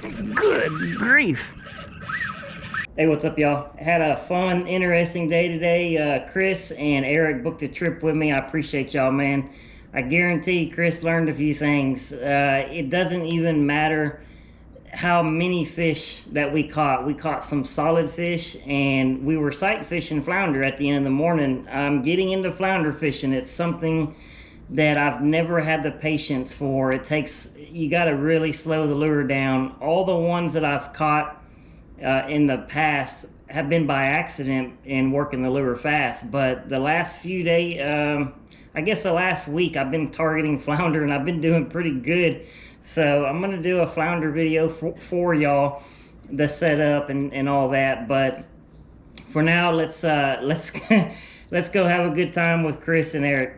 Good grief. Hey, what's up, y'all? Had a fun, interesting day today. Chris and Eric booked a trip with me. I appreciate y'all, man. I guarantee Chris learned a few things. It doesn't even matter how many fish that we caught. We caught some solid fish, and we were sight fishing flounder at the end of the morning. I'm getting into flounder fishing. It's something that I've never had the patience for. You got to really slow the lure down. All the ones that I've caught in the past have been by accident and working the lure fast, but the last few days, I guess the last week, I've been targeting flounder and I've been doing pretty good. So I'm gonna do a flounder video for y'all, the setup and all that. But for now, let's let's go have a good time with Chris and Eric.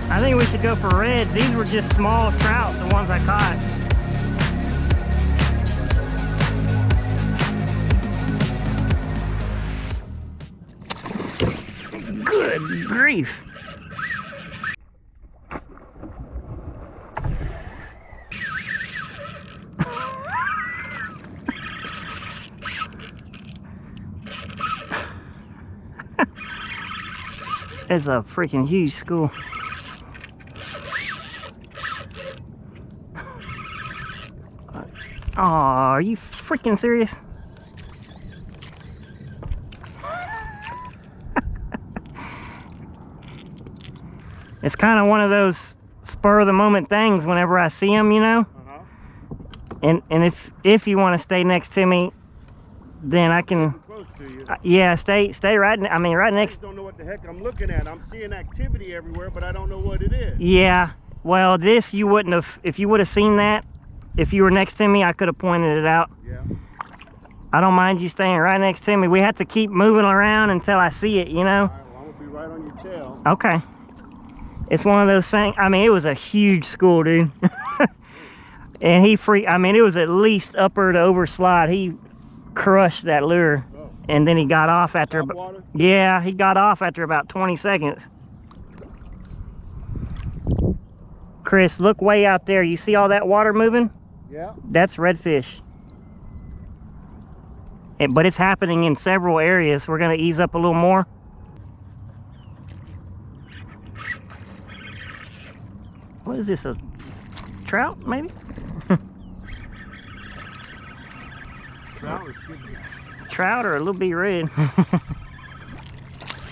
I think we should go for reds. These were just small trout, the ones I caught. Good grief. It's a freaking huge school. Oh, are you freaking serious? It's kind of one of those spur of the moment things whenever I see them, you know. And if you want to stay next to me, then I can. Close to you. Yeah, stay right. I mean, right next. I just don't know what the heck I'm looking at. I'm seeing activity everywhere, but I don't know what it is. Yeah. Well, this you wouldn't have. If you would have seen that. If you were next to me, I could have pointed it out. Yeah. I don't mind you staying right next to me. We have to keep moving around until I see it, you know? All right, well, I'm gonna be right on your tail. Okay. It's one of those things. I mean, it was a huge school, dude. And I mean, it was at least upper to over slide. He crushed that lure. Oh. And then he got off after Top water? Yeah, he got off after about 20 seconds. Chris, look way out there. You see all that water moving? Yeah. That's redfish. But it's happening in several areas. We're going to ease up a little more. What is this, a trout maybe? Trout, excuse me. Trout or a little bit red.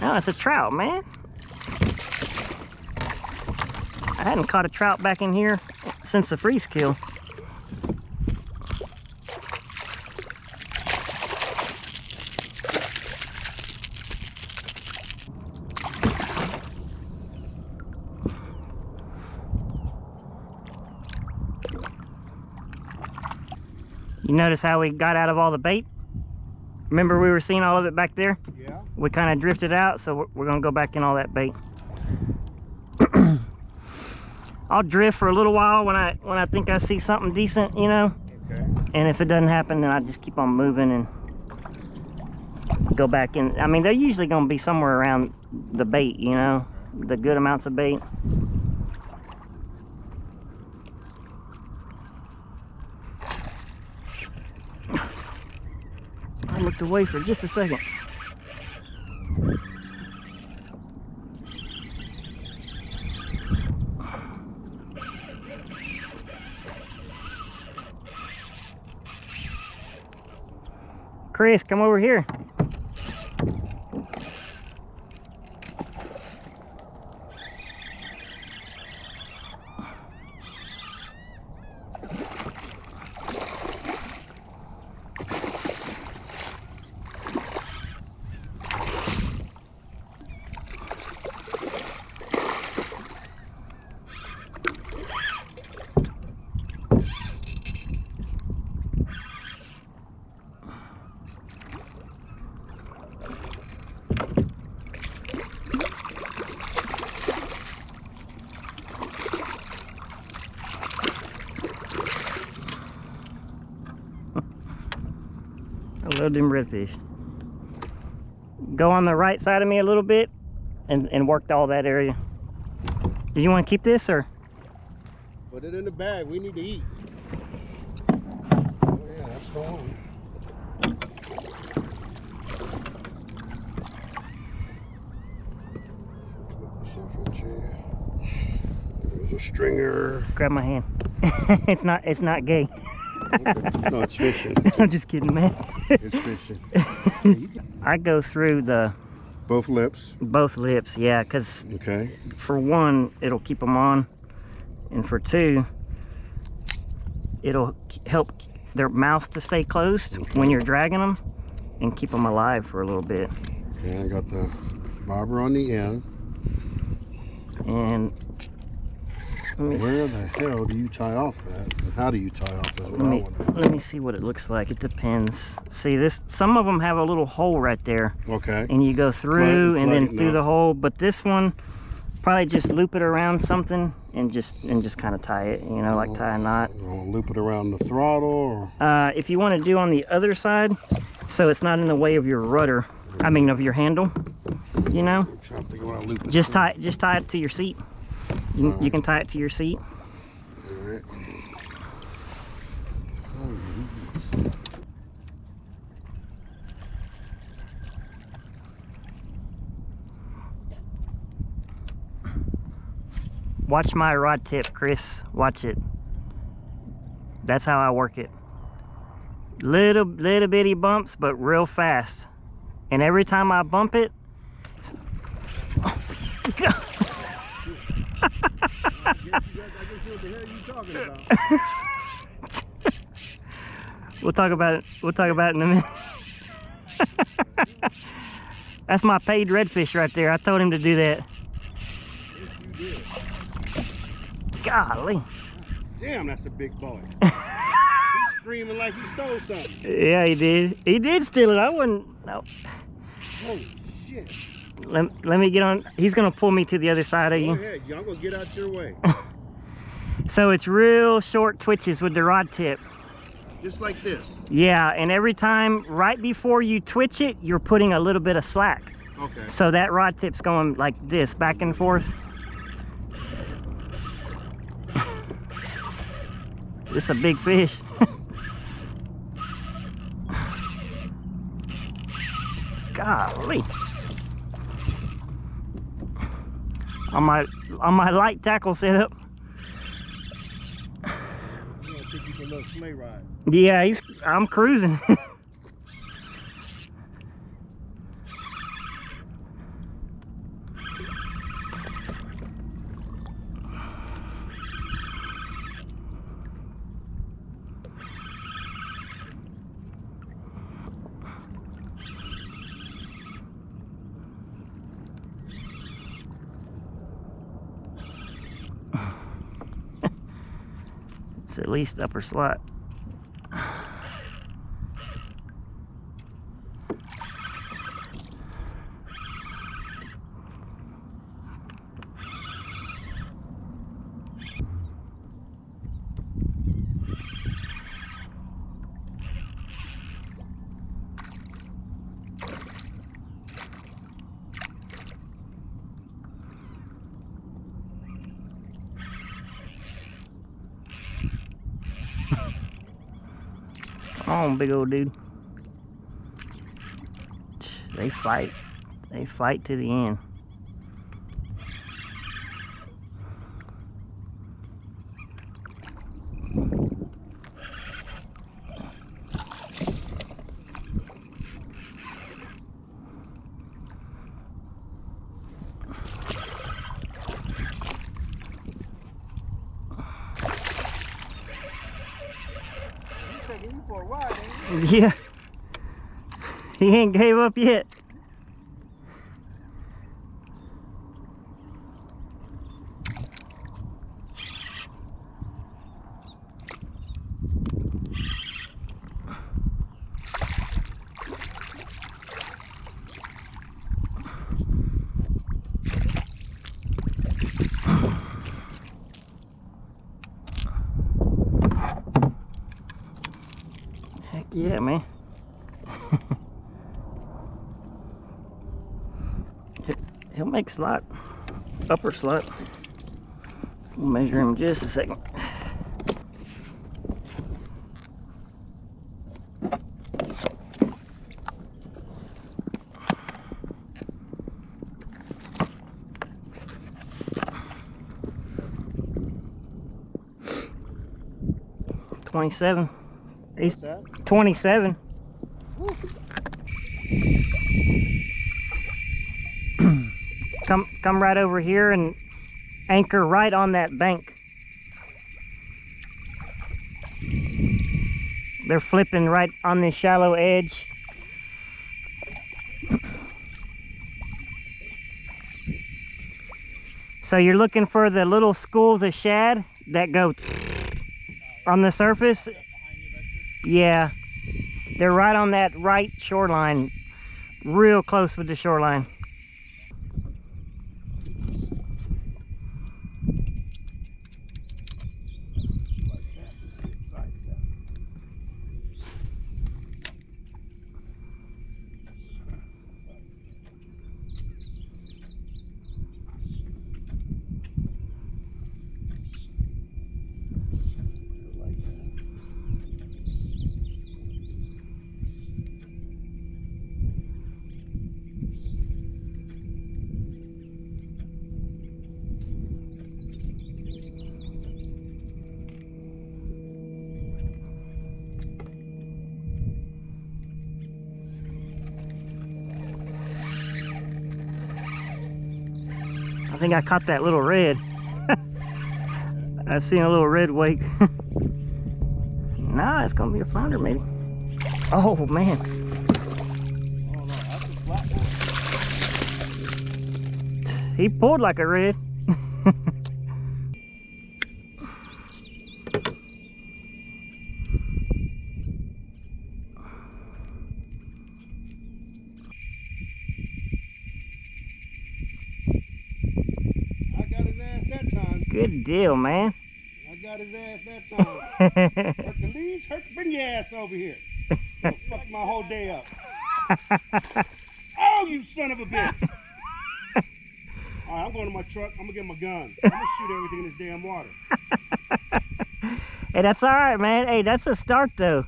No, it's a trout, man. I hadn't caught a trout back in here since the freeze kill. You notice how we got out of all the bait? Remember we were seeing all of it back there? Yeah. We kind of drifted out, so we're gonna go back in all that bait. I'll drift for a little while when I think I see something decent, you know. Okay. And if it doesn't happen, then I just keep on moving and go back in. I mean, they're usually gonna be somewhere around the bait, you know, the good amounts of bait. I looked away for just a second. Chris, come over here. Love them redfish. Go on the right side of me a little bit and work all that area. Do you want to keep this or? Put it in the bag. We need to eat. Oh yeah, that's the one. There's a stringer. Grab my hand. It's not gay. No, it's fishing. I'm just kidding, man. It's fishing. I go through the Both lips. both lips, yeah, because Okay. for one, it'll keep them on, and for two, it'll help their mouth to stay closed when you're dragging them and keep them alive for a little bit. Okay, I got the bobber on the end. And where the hell do you tie off at? And how do you tie off? Is what I want to know. let me see what it looks like. It depends. See, this, some of them have a little hole right there. Okay. And you go through and then through no. the hole. But this one, probably just loop it around something and just kind of tie it. You know, like tie a knot. You want to loop it around the throttle, or? If you want to do on the other side, so it's not in the way of your rudder. I mean, of your handle. You know. I'm trying to think of what I loop it Just through. tie it to your seat. You can tie it to your seat. All right. Watch my rod tip, Chris. Watch it. That's how I work it. Little bitty bumps, but real fast. And every time I bump it, we'll talk about it. We'll talk about it in a minute. That's my paid redfish right there. I told him to do that. Golly. Damn, that's a big boy. He's screaming like he stole something. Yeah, he did. He did steal it. I wouldn't. No. Holy shit. Let me get on. He's gonna pull me to the other side of Go you. ahead, y'all gonna get out your way. So it's real short twitches with the rod tip. Just like this. Yeah, and every time right before you twitch it, you're putting a little bit of slack. Okay. So that rod tip's going like this, back and forth. It's a big fish. Golly. On my light tackle setup. You gonna take you for a little sleigh ride. Yeah, I'm cruising. It's at least upper slot. Come on, big old dude. They fight. They fight to the end. For a ride, ain't Yeah. He ain't gave up yet. Heck yeah, man. He'll make slot, upper slot. We'll measure him in just a second. $27. He's 27. Come right over here and anchor right on that bank. They're flipping right on this shallow edge. So you're looking for the little schools of shad that go on the surface. Yeah, they're right on that right shoreline, real close with the shoreline. I think I caught that little red. I seen a little red wake. Nah, it's gonna be a flounder maybe. Oh man. Oh no, that's a flat one. He pulled like a red. Good deal, man. I got his ass that time. Hercules, bring your ass over here. Don't fuck my whole day up. Oh, you son of a bitch. All right, I'm going to my truck. I'm going to get my gun. I'm going to shoot everything in this damn water. Hey, that's all right, man. Hey, that's a start, though.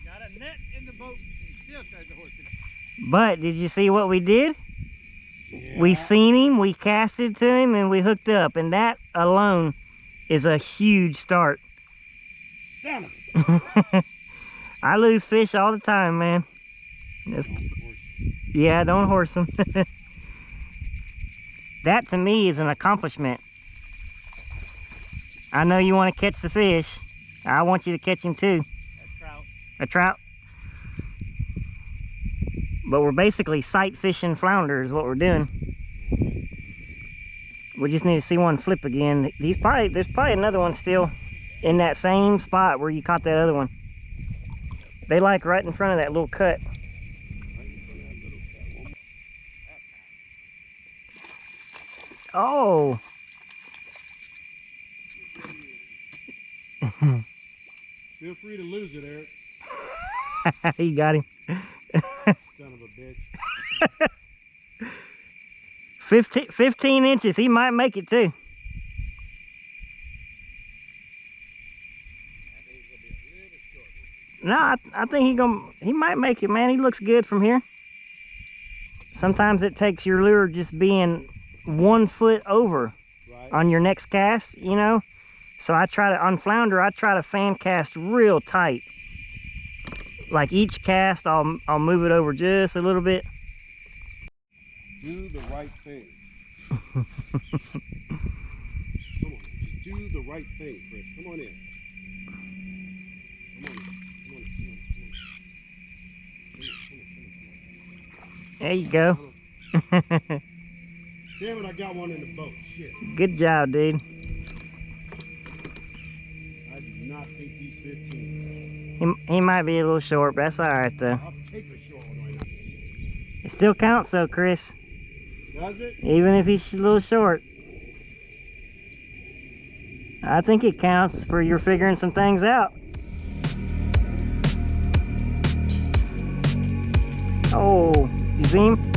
Got a net in the boat and still tried to horse it. But did you see what we did? Yeah. We seen him, we casted to him, and we hooked up. And that alone is a huge start. Son of a... I lose fish all the time, man. Yeah, don't horse them. That to me is an accomplishment. I know you want to catch the fish. I want you to catch him too. A trout. A trout. But we're basically sight fishing flounder is what we're doing. We just need to see one flip again. There's probably another one still in that same spot where you caught that other one. They like right in front of that little cut. Oh. Feel free to lose it, Eric. You got him. Son of a bitch. 15 inches. He might make it too. No, I think he might make it, man. He looks good from here. Sometimes it takes your lure just being 1 foot over on your next cast, you know. So I try to, on flounder, I try to fan cast real tight. Like each cast, I'll move it over just a little bit. Do the right thing. Come on, just do the right thing, Chris. Come on in. Come on. There you go. Damn it, I got one in the boat. Shit. Good job, dude. I do not think he's 15. He might be a little short, but that's alright though. I'll take a short one right now. It still counts though, Chris. Does it? Even if he's a little short. I think it counts for you're figuring some things out. Oh, you see him?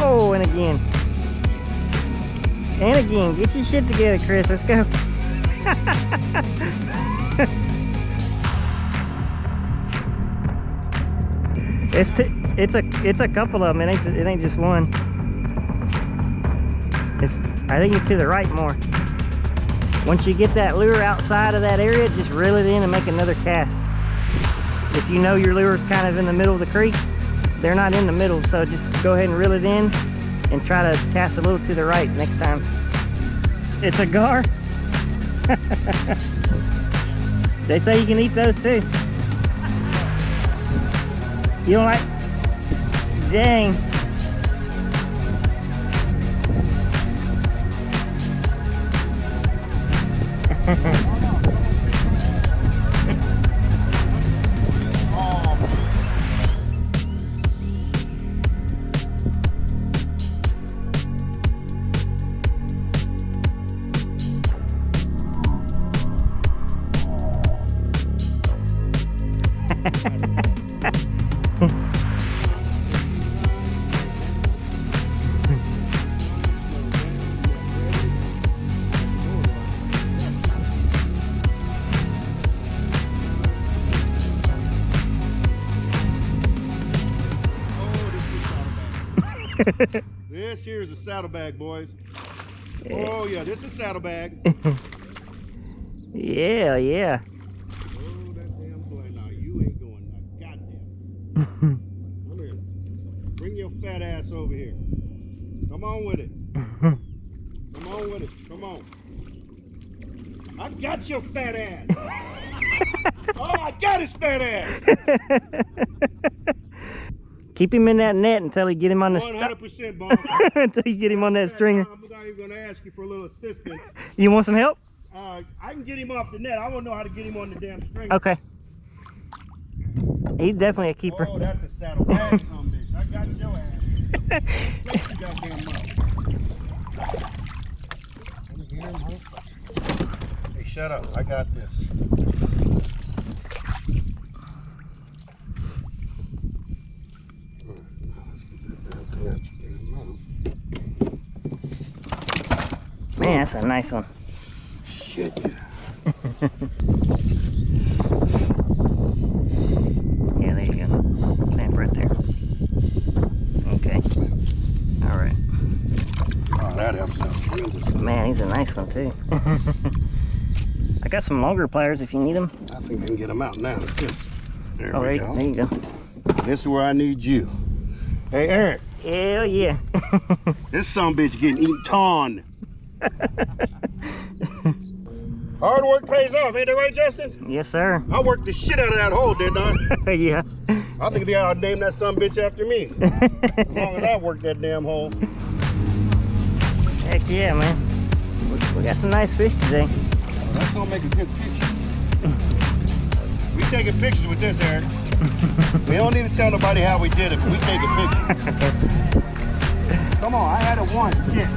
Oh, and again. And again. Get your shit together, Chris. Let's go. It's a couple of them. It ain't just one. I think it's to the right more. Once you get that lure outside of that area, just reel it in and make another cast. If you know your lure's kind of in the middle of the creek, they're not in the middle, so just go ahead and reel it in and try to cast a little to the right next time. It's a gar. They say you can eat those too. You don't like? Dang. This here is a saddlebag, boys. Oh yeah, this is saddlebag. Yeah, yeah. Oh, that damn boy. Now you ain't going now. Goddamn. Come here. Bring your fat ass over here. Come on with it. Come on with it. Come on. I got your fat ass. Oh, I got his fat ass. Keep him in that net until you get him on the 100%, boss. until you get him on that stringer. I'm not even gonna ask you for a little assistance. You want some help? I can get him off the net. I won't know how to get him on the damn stringer. Okay. He's definitely a keeper. Oh, that's a saddlebag, son bitch. I got your ass. Take your goddamn mouth. Come here, motherfucker. Hey, shut up. I got this. Man, that's a nice one. Shit, yeah. Yeah, there you go. Clamp right there. Okay. Alright. Oh, that helps out real good. Man, he's a nice one too. I got some longer pliers if you need them. I think we can get them out now. There Oh, we there, go. there you go. This is where I need you. Hey, Eric. Hell yeah. This sumbitch getting eaten. Hard work pays off, ain't that right, Justin? Yes, sir. I worked the shit out of that hole, didn't I? Yeah. I think they ought to name that sumbitch after me. As long as I worked that damn hole. Heck yeah, man. We got some nice fish today. Well, that's gonna make a good picture. We taking pictures with this, Eric. We don't need to tell nobody how we did it, but we take a picture. Come on, I had it once. Shit.